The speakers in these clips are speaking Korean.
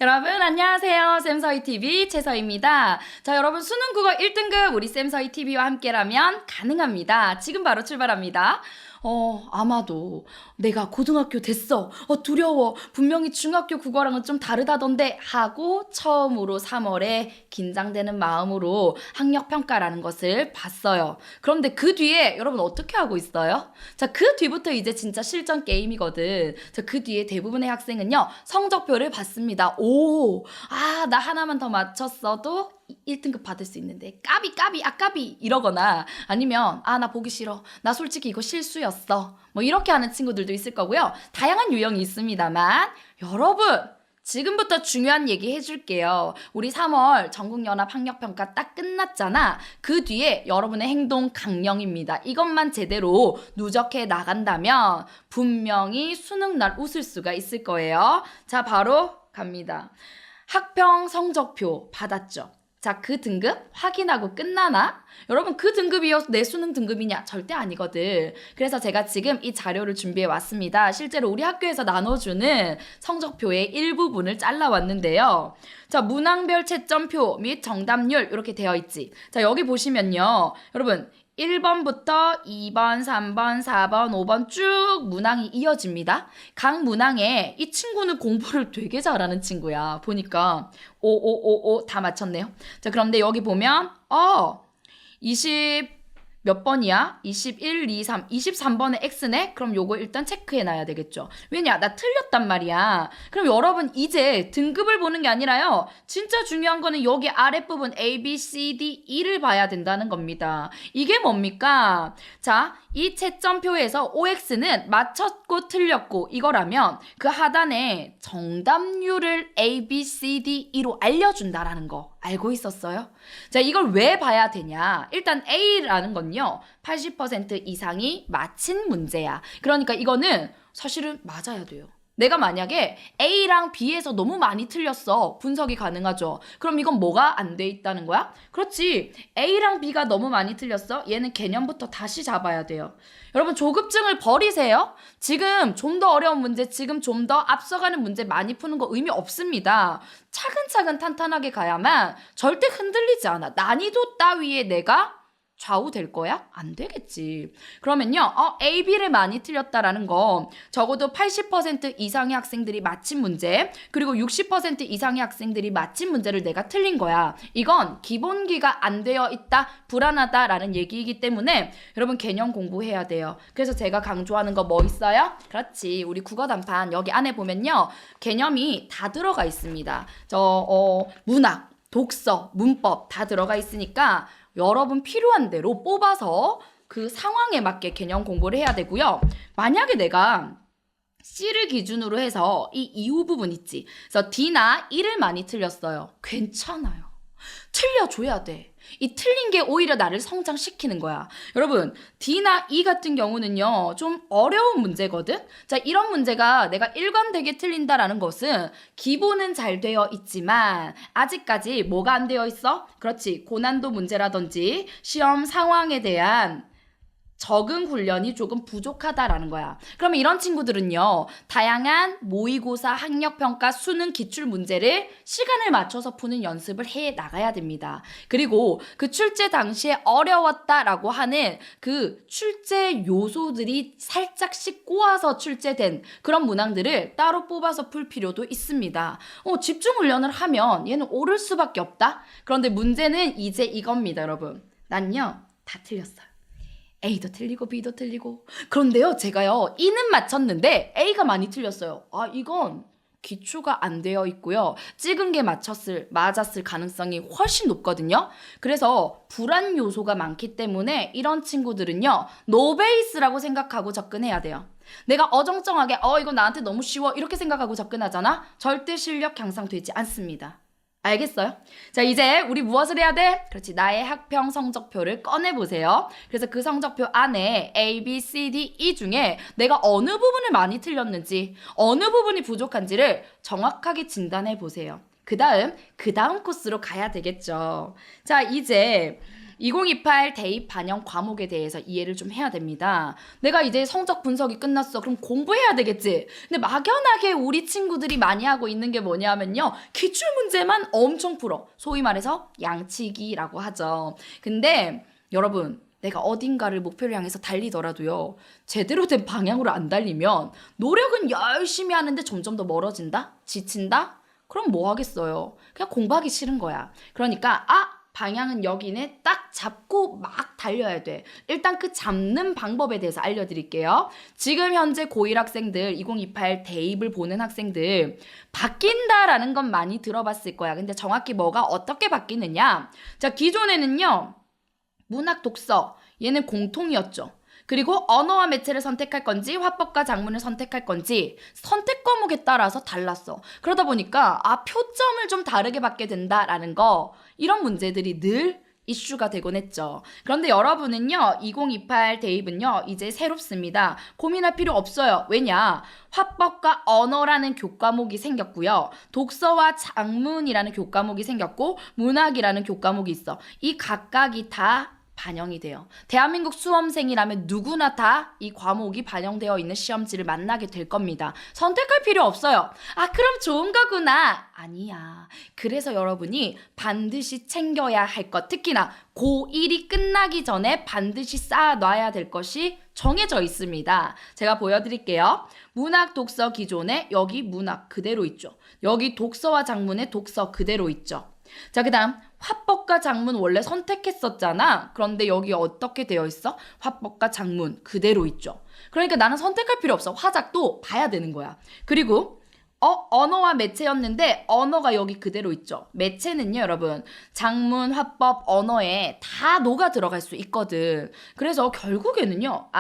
여러분 안녕하세요. 쌤서희TV 최서희입니다. 자, 여러분 수능 국어 1등급 우리 쌤서희TV와 함께라면 가능합니다. 지금 바로 출발합니다. 아마도 내가 고등학교 됐어. 두려워. 분명히 중학교 국어랑은 좀 다르다던데 하고 처음으로 3월에 긴장되는 마음으로 학력평가라는 것을 봤어요. 그런데 그 뒤에 여러분 어떻게 하고 있어요? 자, 그 뒤부터 이제 진짜 실전 게임이거든. 자, 그 뒤에 대부분의 학생은요, 성적표를 봤습니다. 나 하나만 더 맞췄어도 1등급 받을 수 있는데 까비 이러거나 아니면 나 보기 싫어, 나 솔직히 이거 실수였어, 뭐 이렇게 하는 친구들도 있을 거고요. 다양한 유형이 있습니다만 여러분 지금부터 중요한 얘기 해줄게요. 우리 3월 전국연합 학력평가 딱 끝났잖아. 그 뒤에 여러분의 행동 강령입니다. 이것만 제대로 누적해 나간다면 분명히 수능날 웃을 수가 있을 거예요. 자, 바로 갑니다. 학평 성적표 받았죠? 자, 그 등급 확인하고 끝나나? 여러분 그 등급이어서 내 수능 등급이냐? 절대 아니거든. 그래서 제가 지금 이 자료를 준비해 왔습니다. 실제로 우리 학교에서 나눠주는 성적표의 일부분을 잘라왔는데요. 자, 문항별 채점표 및 정답률 이렇게 되어 있지. 자, 여기 보시면요. 여러분 1번부터 2번, 3번, 4번, 5번 쭉 문항이 이어집니다. 각 문항에 이 친구는 공부를 되게 잘하는 친구야. 보니까 5 다 맞췄네요. 자, 그런데 여기 보면 20 몇 번이야? 21, 2, 3, 23번의 X네? 그럼 요거 일단 체크해놔야 되겠죠. 왜냐? 나 틀렸단 말이야. 그럼 여러분 이제 등급을 보는 게 아니라요. 진짜 중요한 거는 여기 아랫부분 A, B, C, D, E를 봐야 된다는 겁니다. 이게 뭡니까? 자, 이 채점표에서 OX는 맞췄고 틀렸고 이거라면 그 하단에 정답률을 A, B, C, D, E로 알려준다라는 거 알고 있었어요? 자, 이걸 왜 봐야 되냐? 일단 A라는 건요, 80% 이상이 맞힌 문제야. 그러니까 이거는 사실은 맞아야 돼요. 내가 만약에 A랑 B에서 너무 많이 틀렸어. 분석이 가능하죠. 그럼 이건 뭐가 안 돼 있다는 거야? 그렇지. A랑 B가 너무 많이 틀렸어. 얘는 개념부터 다시 잡아야 돼요. 여러분 조급증을 버리세요. 지금 좀 더 어려운 문제, 지금 좀 더 앞서가는 문제 많이 푸는 거 의미 없습니다. 차근차근 탄탄하게 가야만 절대 흔들리지 않아. 난이도 따위에 내가 좌우될 거야? 안 되겠지. 그러면요, A, B를 많이 틀렸다라는 거 적어도 80% 이상의 학생들이 맞힌 문제, 그리고 60% 이상의 학생들이 맞힌 문제를 내가 틀린 거야. 이건 기본기가 안 되어 있다, 불안하다라는 얘기이기 때문에 여러분 개념 공부해야 돼요. 그래서 제가 강조하는 거 뭐 있어요? 그렇지. 우리 국어 단판 여기 안에 보면요, 개념이 다 들어가 있습니다. 문학, 독서, 문법 다 들어가 있으니까 여러분 필요한 대로 뽑아서 그 상황에 맞게 개념 공부를 해야 되고요. 만약에 내가 C를 기준으로 해서 이 이후 부분 있지. 그래서 D나 E를 많이 틀렸어요. 괜찮아요. 틀려줘야 돼. 이 틀린 게 오히려 나를 성장시키는 거야. 여러분, D나 E 같은 경우는요, 좀 어려운 문제거든? 자, 이런 문제가 내가 일관되게 틀린다라는 것은 기본은 잘 되어 있지만 아직까지 뭐가 안 되어 있어? 그렇지, 고난도 문제라든지 시험 상황에 대한 적응 훈련이 조금 부족하다라는 거야. 그러면 이런 친구들은요, 다양한 모의고사, 학력평가, 수능 기출 문제를 시간을 맞춰서 푸는 연습을 해 나가야 됩니다. 그리고 그 출제 당시에 어려웠다라고 하는 그 출제 요소들이 살짝씩 꼬아서 출제된 그런 문항들을 따로 뽑아서 풀 필요도 있습니다. 집중 훈련을 하면 얘는 오를 수밖에 없다? 그런데 문제는 이제 이겁니다, 여러분. 난요, 다 틀렸어요. A도 틀리고 B도 틀리고. 그런데요, 제가요, E는 맞췄는데 A가 많이 틀렸어요. 이건 기초가 안 되어 있고요. 찍은 게 맞았을 가능성이 훨씬 높거든요. 그래서 불안 요소가 많기 때문에 이런 친구들은요, 노베이스라고 생각하고 접근해야 돼요. 내가 어정쩡하게 이거 나한테 너무 쉬워 이렇게 생각하고 접근하잖아? 절대 실력 향상되지 않습니다. 알겠어요? 자, 이제 우리 무엇을 해야 돼? 그렇지, 나의 학평 성적표를 꺼내보세요. 그래서 그 성적표 안에 A, B, C, D, E 중에 내가 어느 부분을 많이 틀렸는지, 어느 부분이 부족한지를 정확하게 진단해 보세요. 그 다음 코스로 가야 되겠죠. 자, 이제 2028 대입 반영 과목에 대해서 이해를 좀 해야 됩니다. 내가 이제 성적 분석이 끝났어. 그럼 공부해야 되겠지. 근데 막연하게 우리 친구들이 많이 하고 있는 게 뭐냐면요. 기출 문제만 엄청 풀어. 소위 말해서 양치기라고 하죠. 근데 여러분, 내가 어딘가를 목표를 향해서 달리더라도요. 제대로 된 방향으로 안 달리면 노력은 열심히 하는데 점점 더 멀어진다? 지친다? 그럼 뭐 하겠어요. 그냥 공부하기 싫은 거야. 그러니까 방향은 여기네 딱 잡고 막 달려야 돼. 일단 그 잡는 방법에 대해서 알려드릴게요. 지금 현재 고1 학생들 2028 대입을 보는 학생들 바뀐다라는 건 많이 들어봤을 거야. 근데 정확히 뭐가 어떻게 바뀌느냐. 자, 기존에는요. 문학 독서 얘는 공통이었죠. 그리고 언어와 매체를 선택할 건지 화법과 작문을 선택할 건지 선택 과목에 따라서 달랐어. 그러다 보니까 표점을 좀 다르게 받게 된다라는 거 이런 문제들이 늘 이슈가 되곤 했죠. 그런데 여러분은요 2028 대입은요 이제 새롭습니다. 고민할 필요 없어요. 왜냐? 화법과 언어라는 교과목이 생겼고요. 독서와 작문이라는 교과목이 생겼고 문학이라는 교과목이 있어. 이 각각이 다 반영이 돼요. 대한민국 수험생이라면 누구나 다 이 과목이 반영되어 있는 시험지를 만나게 될 겁니다. 선택할 필요 없어요. 그럼 좋은 거구나. 아니야. 그래서 여러분이 반드시 챙겨야 할 것, 특히나 고1이 끝나기 전에 반드시 쌓아놔야 될 것이 정해져 있습니다. 제가 보여드릴게요. 문학, 독서 기존에 여기 문학 그대로 있죠. 여기 독서와 작문에 독서 그대로 있죠. 자, 그 다음 화법과 작문 원래 선택했었잖아. 그런데 여기 어떻게 되어 있어? 화법과 작문 그대로 있죠. 그러니까 나는 선택할 필요 없어. 화작도 봐야 되는 거야. 그리고 언어와 매체였는데 언어가 여기 그대로 있죠. 매체는요 여러분 작문, 화법, 언어에 다 녹아 들어갈 수 있거든. 그래서 결국에는요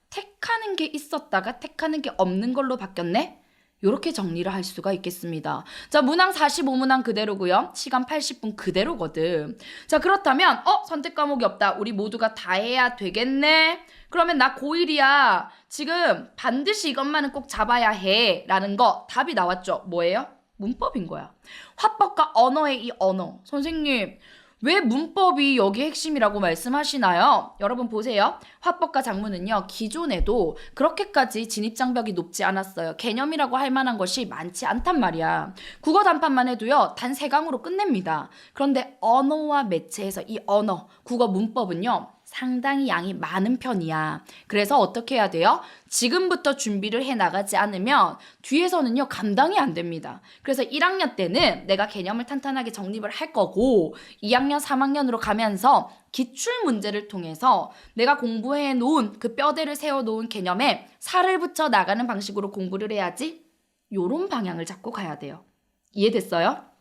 택하는 게 있었다가 택하는 게 없는 걸로 바뀌었네? 이렇게 정리를 할 수가 있겠습니다. 자, 문항 45문항 그대로고요. 시간 80분 그대로거든. 자, 그렇다면 선택 과목이 없다. 우리 모두가 다 해야 되겠네. 그러면 나 고1이야. 지금 반드시 이것만은 꼭 잡아야 해. 라는 거 답이 나왔죠. 뭐예요? 문법인 거야. 화법과 언어의 이 언어. 선생님, 왜 문법이 여기 핵심이라고 말씀하시나요? 여러분 보세요. 화법과 작문은요. 기존에도 그렇게까지 진입장벽이 높지 않았어요. 개념이라고 할 만한 것이 많지 않단 말이야. 국어 단판만 해도요. 단 3강으로 끝냅니다. 그런데 언어와 매체에서 이 언어, 국어 문법은요. 상당히 양이 많은 편이야. 그래서 어떻게 해야 돼요? 지금부터 준비를 해나가지 않으면 뒤에서는요 감당이 안 됩니다. 그래서 1학년 때는 내가 개념을 탄탄하게 정립을 할 거고 2학년, 3학년으로 가면서 기출 문제를 통해서 내가 공부해 놓은 그 뼈대를 세워놓은 개념에 살을 붙여 나가는 방식으로 공부를 해야지 요런 방향을 잡고 가야 돼요. 이해됐어요?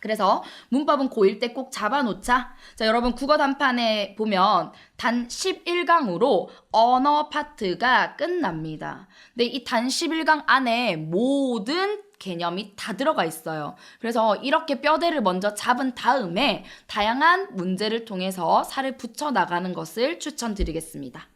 그래서 문법은 고1 때 꼭 잡아놓자. 자, 여러분 국어 단판에 보면 단 11강으로 언어 파트가 끝납니다. 근데 이 단 11강 안에 모든 개념이 다 들어가 있어요. 그래서 이렇게 뼈대를 먼저 잡은 다음에 다양한 문제를 통해서 살을 붙여 나가는 것을 추천드리겠습니다.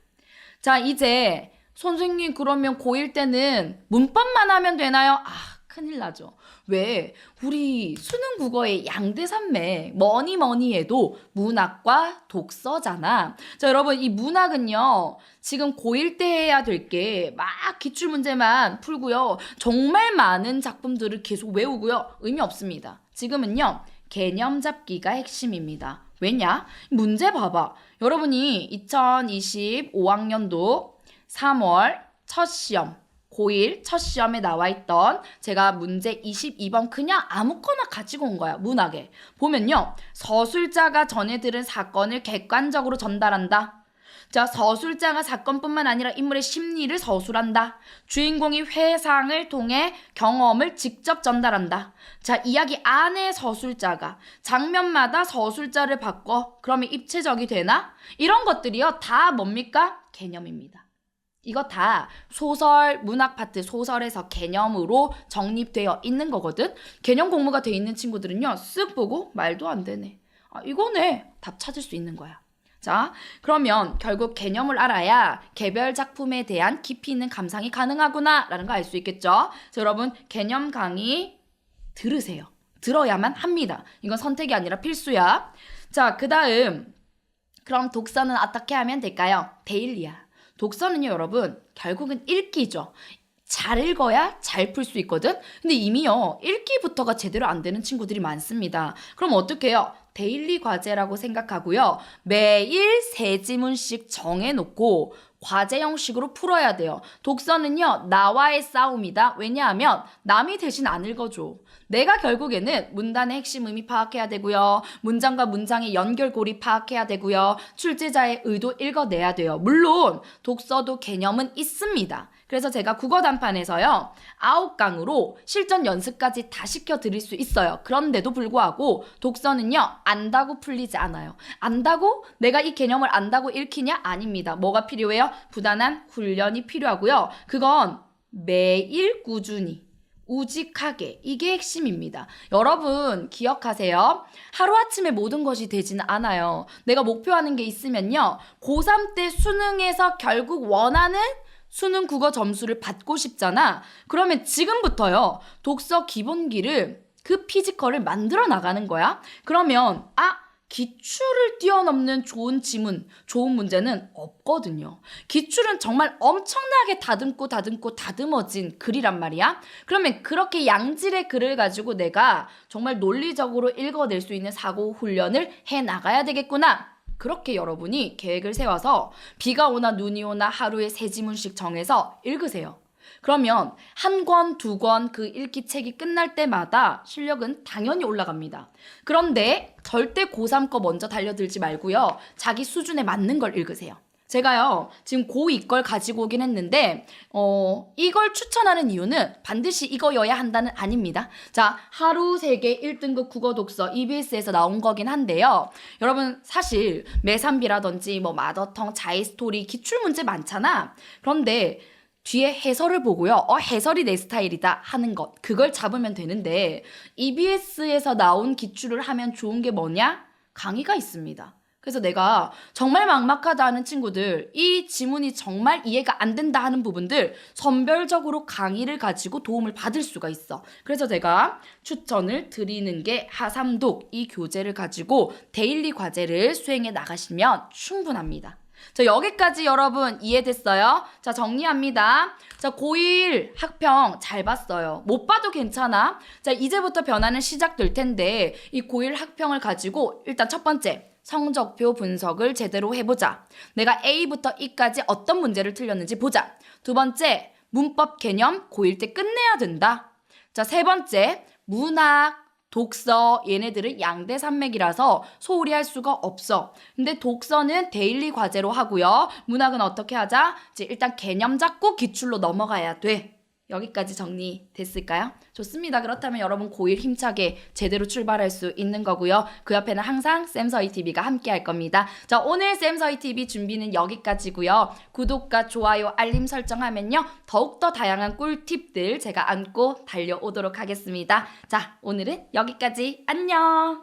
자, 이제 선생님 그러면 고1 때는 문법만 하면 되나요? 큰일 나죠. 왜? 우리 수능 국어의 양대산맥 뭐니 해도 문학과 독서잖아. 자, 여러분 이 문학은요. 지금 고1 때 해야 될 게 막 기출문제만 풀고요. 정말 많은 작품들을 계속 외우고요. 의미 없습니다. 지금은요. 개념 잡기가 핵심입니다. 왜냐? 문제 봐봐. 여러분이 2025학년도 3월 첫 시험 고1 첫 시험에 나와 있던 제가 문제 22번 그냥 아무거나 가지고 온 거야. 문학에. 보면요. 서술자가 전해 들은 사건을 객관적으로 전달한다. 자, 서술자가 사건뿐만 아니라 인물의 심리를 서술한다. 주인공이 회상을 통해 경험을 직접 전달한다. 자, 이야기 안에 서술자가 장면마다 서술자를 바꿔 그러면 입체적이 되나? 이런 것들이요. 다 뭡니까? 개념입니다. 이거 다 소설, 문학 파트, 소설에서 개념으로 정립되어 있는 거거든. 개념 공부가 돼 있는 친구들은요. 쓱 보고 말도 안 되네. 이거네. 답 찾을 수 있는 거야. 자, 그러면 결국 개념을 알아야 개별 작품에 대한 깊이 있는 감상이 가능하구나 라는 거 알 수 있겠죠. 자, 여러분 개념 강의 들으세요. 들어야만 합니다. 이건 선택이 아니라 필수야. 자, 그 다음 그럼 독서는 어떻게 하면 될까요? 데일리야. 독서는요, 여러분, 결국은 읽기죠. 잘 읽어야 잘 풀 수 있거든? 근데 이미요, 읽기부터가 제대로 안 되는 친구들이 많습니다. 그럼 어떻게 해요? 데일리 과제라고 생각하고요. 매일 세 지문씩 정해놓고 과제 형식으로 풀어야 돼요. 독서는요, 나와의 싸움이다. 왜냐하면 남이 대신 안 읽어줘. 내가 결국에는 문단의 핵심 의미 파악해야 되고요. 문장과 문장의 연결고리 파악해야 되고요. 출제자의 의도 읽어내야 돼요. 물론 독서도 개념은 있습니다. 그래서 제가 국어 단판에서요, 9강으로 실전 연습까지 다 시켜드릴 수 있어요. 그런데도 불구하고 독서는요, 안다고 풀리지 않아요. 안다고? 내가 이 개념을 안다고 읽히냐? 아닙니다. 뭐가 필요해요? 부단한 훈련이 필요하고요. 그건 매일 꾸준히 우직하게, 이게 핵심입니다. 여러분 기억하세요. 하루아침에 모든 것이 되지는 않아요. 내가 목표하는 게 있으면요, 고3 때 수능에서 결국 원하는 수능 국어 점수를 받고 싶잖아. 그러면 지금부터요, 독서 기본기를, 그 피지컬을 만들어 나가는 거야. 그러면 기출을 뛰어넘는 좋은 지문, 좋은 문제는 없거든요. 기출은 정말 엄청나게 다듬어진 글이란 말이야. 그러면 그렇게 양질의 글을 가지고 내가 정말 논리적으로 읽어낼 수 있는 사고 훈련을 해 나가야 되겠구나. 그렇게 여러분이 계획을 세워서 비가 오나 눈이 오나 하루에 세 지문씩 정해서 읽으세요. 그러면 한 권, 두 권 그 읽기 책이 끝날 때마다 실력은 당연히 올라갑니다. 그런데 절대 고3 거 먼저 달려들지 말고요. 자기 수준에 맞는 걸 읽으세요. 제가요, 지금 고2 걸 가지고 오긴 했는데 이걸 추천하는 이유는 반드시 이거여야 한다는 아닙니다. 자, 하루 3개 1등급 국어 독서 EBS에서 나온 거긴 한데요. 여러분 사실 매산비라든지 뭐 마더텅, 자이스토리 기출 문제 많잖아. 그런데 뒤에 해설을 보고요. 해설이 내 스타일이다 하는 것, 그걸 잡으면 되는데 EBS에서 나온 기출을 하면 좋은 게 뭐냐? 강의가 있습니다. 그래서 내가 정말 막막하다 하는 친구들, 이 지문이 정말 이해가 안 된다 하는 부분들 선별적으로 강의를 가지고 도움을 받을 수가 있어. 그래서 제가 추천을 드리는 게 하삼독, 이 교재를 가지고 데일리 과제를 수행해 나가시면 충분합니다. 자, 여기까지 여러분 이해됐어요? 자, 정리합니다. 자, 고1 학평 잘 봤어요. 못 봐도 괜찮아. 자, 이제부터 변화는 시작될 텐데 이 고1 학평을 가지고 일단 첫 번째, 성적표 분석을 제대로 해보자. 내가 A부터 E까지 어떤 문제를 틀렸는지 보자. 두 번째, 문법 개념 고1 때 끝내야 된다. 자, 세 번째, 문학, 독서, 얘네들은 양대 산맥이라서 소홀히 할 수가 없어. 근데 독서는 데일리 과제로 하고요. 문학은 어떻게 하자? 이제 일단 개념 잡고 기출로 넘어가야 돼. 여기까지 정리됐을까요? 좋습니다. 그렇다면 여러분 고1 힘차게 제대로 출발할 수 있는 거고요. 그 옆에는 항상 쌤서희TV가 함께 할 겁니다. 자, 오늘 쌤서희TV 준비는 여기까지고요. 구독과 좋아요, 알림 설정하면요, 더욱더 다양한 꿀팁들 제가 안고 달려오도록 하겠습니다. 자, 오늘은 여기까지. 안녕!